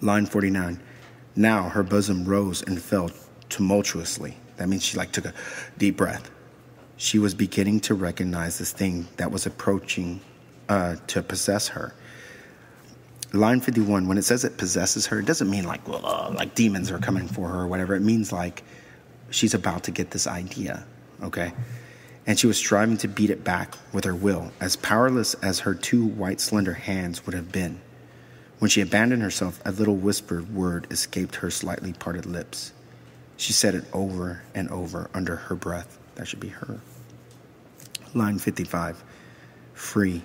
Line 49. Now her bosom rose and fell tumultuously. That means she took a deep breath. She was beginning to recognize this thing that was approaching to possess her. Line 51, when it says it possesses her, it doesn't mean like demons are coming for her or whatever. It means like she's about to get this idea, okay? And she was striving to beat it back with her will, as powerless as her two white, slender hands would have been. When she abandoned herself, a little whispered word escaped her slightly parted lips. She said it over and over under her breath. That should be her. Line 55. Free,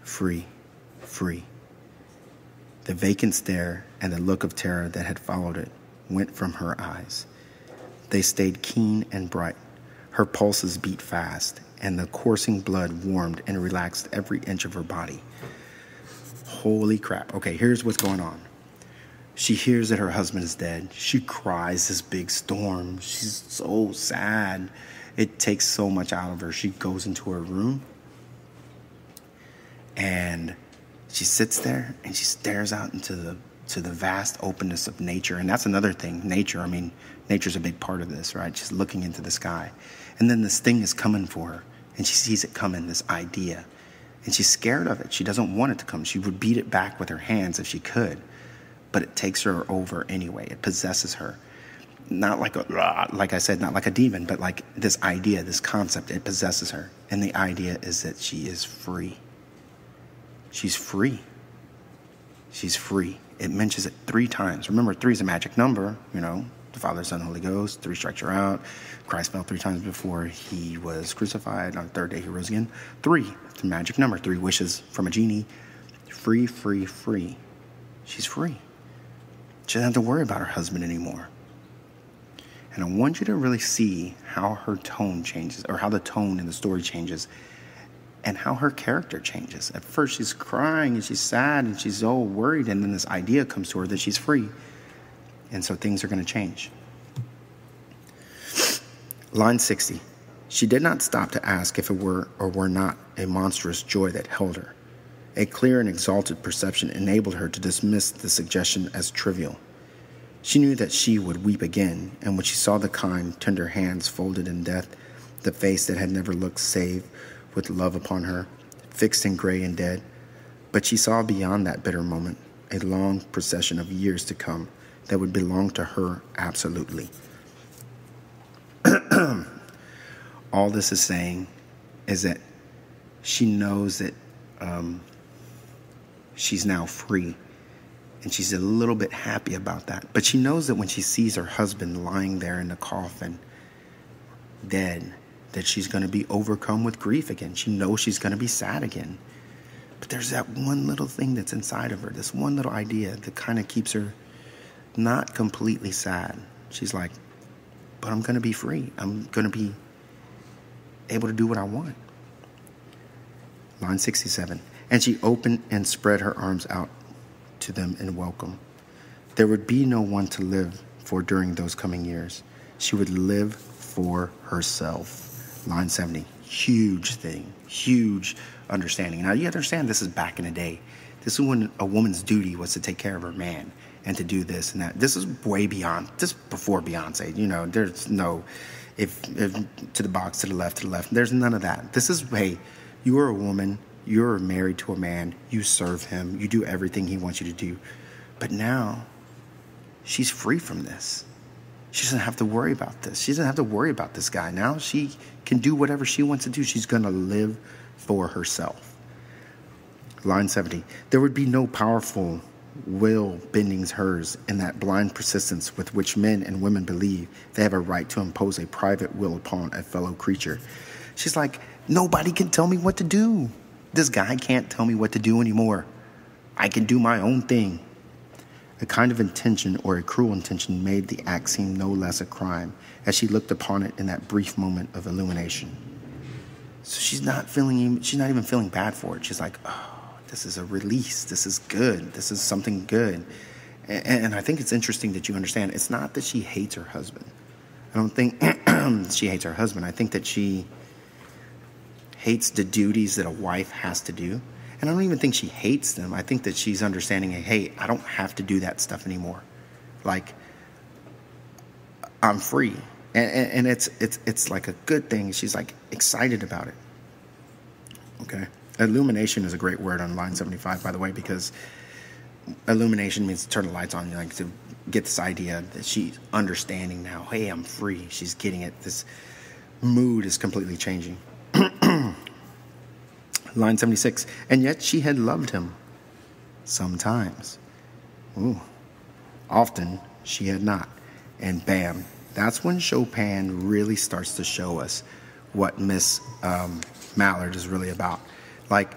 free, free. The vacant stare and the look of terror that had followed it went from her eyes. They stayed keen and bright. Her pulses beat fast, and the coursing blood warmed and relaxed every inch of her body. Holy crap. Okay, here's what's going on. She hears that her husband is dead. She cries this big storm. She's so sad. It takes so much out of her. She goes into her room and she sits there and she stares out into the vast openness of nature. And that's another thing. Nature, nature's a big part of this, right? She's looking into the sky. And then this thing is coming for her. And she sees it coming, this idea. And she's scared of it. She doesn't want it to come. She would beat it back with her hands if she could. But it takes her over anyway. It possesses her. Not like like I said, not like a demon, but like this idea, this concept, it possesses her. And the idea is that she is free. She's free. She's free. It mentions it 3 times. Remember, 3 is a magic number, the Father, Son, Holy Ghost. 3 strikes her out. Christ fell 3 times before he was crucified. On the 3rd day, he rose again. 3, it's a magic number. 3 wishes from a genie. Free, free, free. She's free. She doesn't have to worry about her husband anymore. And I want you to really see how her tone changes, or how the tone in the story changes, and how her character changes. At first, she's crying, and she's sad, and she's so worried, and then this idea comes to her that she's free. And so things are going to change. Line 60. She did not stop to ask if it were or were not a monstrous joy that held her. A clear and exalted perception enabled her to dismiss the suggestion as trivial. She knew that she would weep again, and when she saw the kind, tender hands folded in death, the face that had never looked save with love upon her, fixed and gray and dead, but she saw beyond that bitter moment a long procession of years to come that would belong to her absolutely. All this is saying is that she knows that she's now free, and she's a little bit happy about that. But she knows that when she sees her husband lying there in the coffin, dead, that she's going to be overcome with grief again. She knows she's going to be sad again. But there's that one little thing that's inside of her, this one little idea that kind of keeps her not completely sad. She's like, but I'm going to be free. I'm going to be able to do what I want. Line 67. And she opened and spread her arms out to them in welcome. There would be no one to live for during those coming years. She would live for herself. Line 70. Huge thing. Huge understanding. Now, you understand this is back in the day. This is when a woman's duty was to take care of her man and to do this and that. This is way beyond, this is before Beyonce. There's no, if to the box, to the left, there's none of that. This is, hey, you are a woman, you're married to a man, you serve him, you do everything he wants you to do. But now, she's free from this. She doesn't have to worry about this. She doesn't have to worry about this guy. Now she can do whatever she wants to do. She's going to live for herself. Line 70. There would be no powerful will bending hers in that blind persistence with which men and women believe they have a right to impose a private will upon a fellow creature. She's like, nobody can tell me what to do. This guy can't tell me what to do anymore. I can do my own thing. A kind of intention or a cruel intention made the act seem no less a crime as she looked upon it in that brief moment of illumination. So she's not even feeling bad for it. She's like, oh, this is a release. This is good. This is something good. And I think it's interesting that you understand it's not that she hates her husband. I don't think she hates her husband. I think that she hates the duties that a wife has to do. And I don't even think she hates them. I think that she's understanding, hey, I don't have to do that stuff anymore. Like, I'm free. And it's like a good thing. She's like excited about it. Okay. Illumination is a great word on line 75, by the way, because illumination means to turn the lights on, like to get this idea that she's understanding now. Hey, I'm free. She's getting it. This mood is completely changing. Line 76. And yet she had loved him. Sometimes. Ooh. Often she had not. And bam. That's when Chopin really starts to show us what Miss Mallard is really about. Like,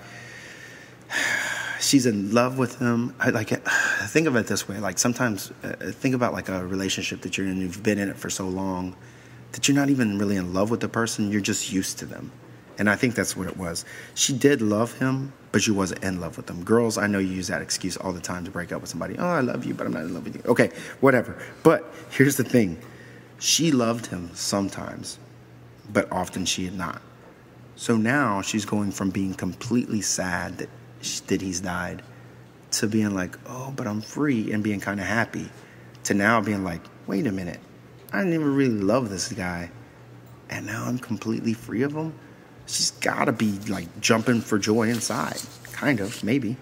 she's in love with him. Think of it this way. Like, sometimes think about like a relationship that you're in. You've been in it for so long that you're not even really in love with the person. You're just used to them. And I think that's what it was. She did love him, but she wasn't in love with him. Girls, I know you use that excuse all the time to break up with somebody. Oh, I love you, but I'm not in love with you. Okay, whatever. But here's the thing. She loved him sometimes, but often she had not. So now she's going from being completely sad that he's died to being like, oh, but I'm free, and being kind of happy, to now being like, wait a minute. I didn't even really love this guy, and now I'm completely free of him. She's got to be like jumping for joy inside. Kind of, maybe.